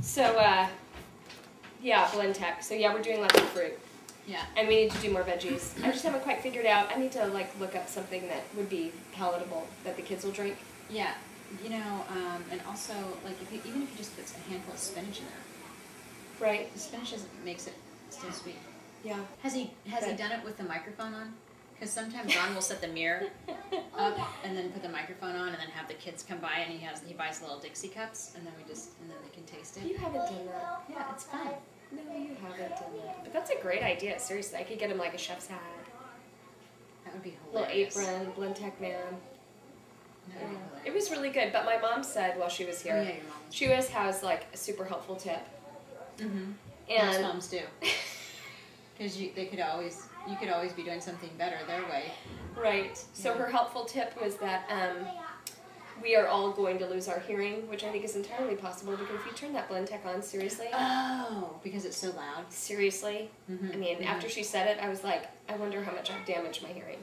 So, yeah, BlendTech. So yeah, we're doing lots of fruit. Yeah. And we need to do more veggies. I just haven't quite figured out. I need to like look up something that would be palatable that the kids will drink. Yeah. You know, and also like even if you just put a handful of spinach in there. Right. The spinach makes it still sweet. Yeah. Has he done it with the microphone on? Because sometimes Ron will set the mirror up and then put the microphone on and then have the kids come by and he buys little Dixie cups and then they can taste it. You haven't done that. Yeah, it's fun. No, you haven't done that. But that's a great idea. Seriously, I could get him like a chef's hat. That would be Little hilarious. apron, BlendTech man. That would be hilarious. It was really good. But my mom said while she was here, Oh, yeah, your mom. she always has like a super helpful tip. Mm-hmm. And most moms do. Because you could always be doing something better their way. Right. So her helpful tip was that we are all going to lose our hearing, which I think is entirely possible because if you turn that BlendTech on, seriously. Oh, because it's so loud. Seriously. Mm-hmm. I mean, after she said it, I was like, I wonder how much I've damaged my hearing.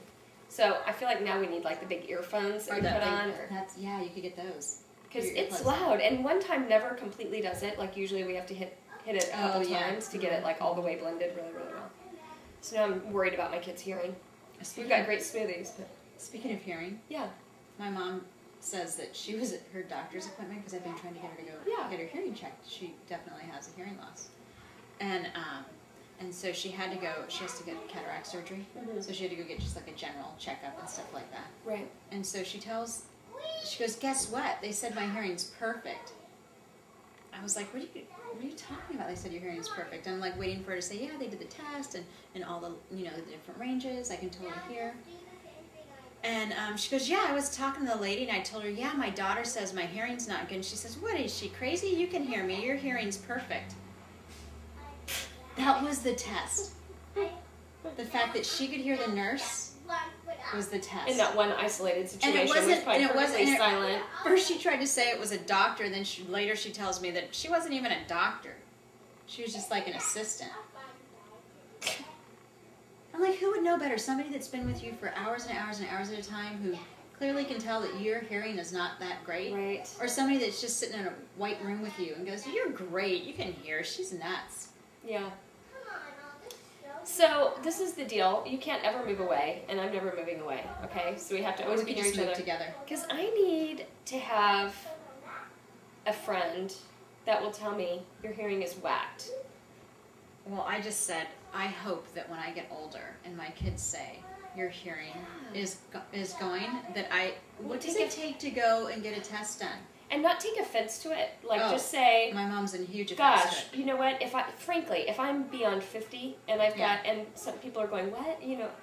So I feel like now we need like the big earphones that we put on. Yeah, you could get those. Because it's loud, and one time never completely does it. Like usually we have to hit it a couple times to get it like all the way blended really, really well. So now I'm worried about my kids' hearing. We've got great smoothies. But Speaking of hearing, yeah, my mom says that she was at her doctor's appointment because I've been trying to get her to go get her hearing checked. She definitely has a hearing loss, and so she has to get cataract surgery. Mm-hmm. So she had to go get just like a general checkup and stuff like that. Right. And so she goes, guess what? They said my hearing's perfect. I was like, what are you talking about? They said your hearing's perfect. I'm like waiting for her to say, yeah, they did the test and all the the different ranges. I can totally hear. And she goes, yeah, I was talking to the lady and I told her, yeah, my daughter says my hearing's not good. And she says, what, is she crazy? You can hear me. Your hearing's perfect. That was the test. The fact that she could hear the nurse was the test. In that one isolated situation, and it wasn't silent. First she tried to say it was a doctor, then later she tells me that she wasn't even a doctor. She was just like an assistant. I'm like, who would know better? Somebody that's been with you for hours and hours and hours at a time who clearly can tell that your hearing is not that great. Right. Or somebody that's just sitting in a white room with you and goes, you're great, you can hear, she's nuts. Yeah. So this is the deal. You can't ever move away, and I'm never moving away. Okay, so we have to always be near each other together. Because I need to have a friend that will tell me your hearing is whacked. Well, I just said I hope that when I get older and my kids say your hearing is going, that what does it take to go and get a test done? And not take offense to it. Like, just say, my mom's in huge offense gosh, to it. you know what? Frankly, if I'm beyond 50 and I've got, and some people are going, what?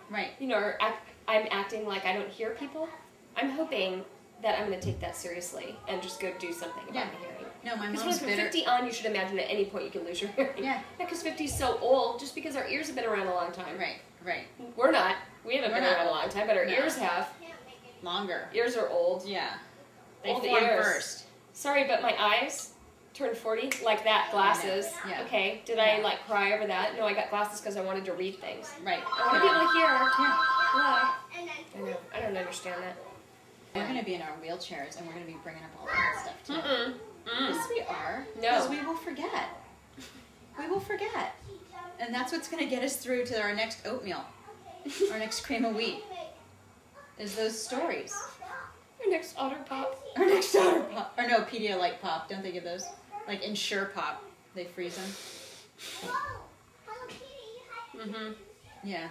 Right. Or I'm acting like I don't hear people, I'm hoping that I'm going to take that seriously and just go do something about my hearing. No, my mom's Because from 50 on, you should imagine at any point you can lose your hearing. Yeah. Because 50 is so old, just because our ears have been around a long time. Right. We're not. We haven't been around a long time, but our ears have. Longer. Ears are old. Yeah. They Old form ears. first. Sorry, but my eyes turned 40, like that, glasses. Yeah. Okay, did I like cry over that? No, I got glasses because I wanted to read things. Right. I want to be able to hear. Yeah. Hello. I know. I don't understand that. We're going to be in our wheelchairs and we're going to be bringing up all that stuff too. Yes, we are. No. Because we will forget. We will forget. And that's what's going to get us through to our next oatmeal. Our next cream of wheat. Is those stories. Our next Otter Pop. Our next Otter Pop. Or no, Pedialyte Pop. Don't they give those? Like Ensure Pop. They freeze them. Yeah.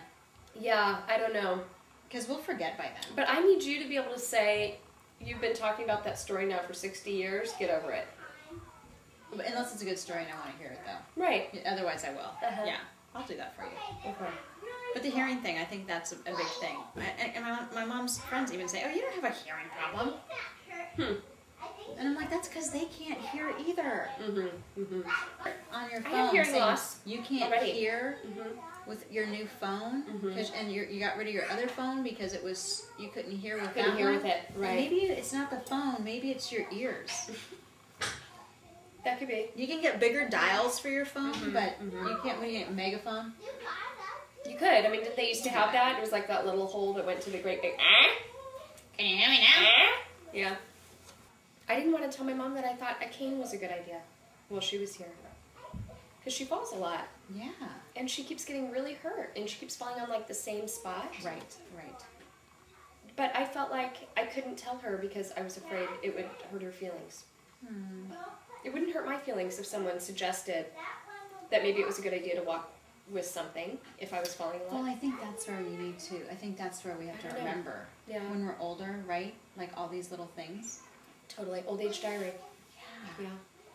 Yeah, I don't know. Because we'll forget by then. But I need you to be able to say, you've been talking about that story now for 60 years, get over it. Unless it's a good story and I want to hear it though. Right. Otherwise I will. Yeah. I'll do that for you. Okay. But the hearing thing, I think that's a big thing. And my mom's friends even say, oh, you don't have a hearing problem. And I'm like, that's because they can't hear either. On your phone, I have hearing loss you can't hear with your new phone, and you got rid of your other phone because you couldn't hear with that one. With it, right? And maybe it's not the phone, maybe it's your ears. That could be. You can get bigger dials for your phone, but you can't when you get a megaphone. You could. I mean, didn't they used to have that? It was like that little hole that went to the great big. Can you hear me now? Yeah. I didn't want to tell my mom that I thought a cane was a good idea. while she was here. Because she falls a lot. Yeah. And she keeps getting really hurt. And she keeps falling on, like, the same spot. Right. But I felt like I couldn't tell her because I was afraid it would hurt her feelings. It wouldn't hurt my feelings if someone suggested that maybe it was a good idea to walk with something if I was falling a lot. Well, I think that's where you need to, I think that's where we have to remember. Yeah. When we're older, right? Like all these little things. Totally. Old age diary. Yeah.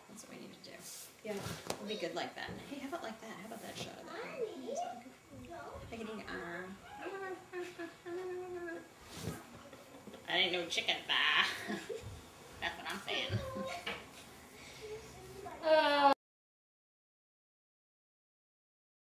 That's what we need to do. Yeah. We'll be good like that. Hey, how about like that? How about that shot of that? Like an arm. I didn't know chicken thigh.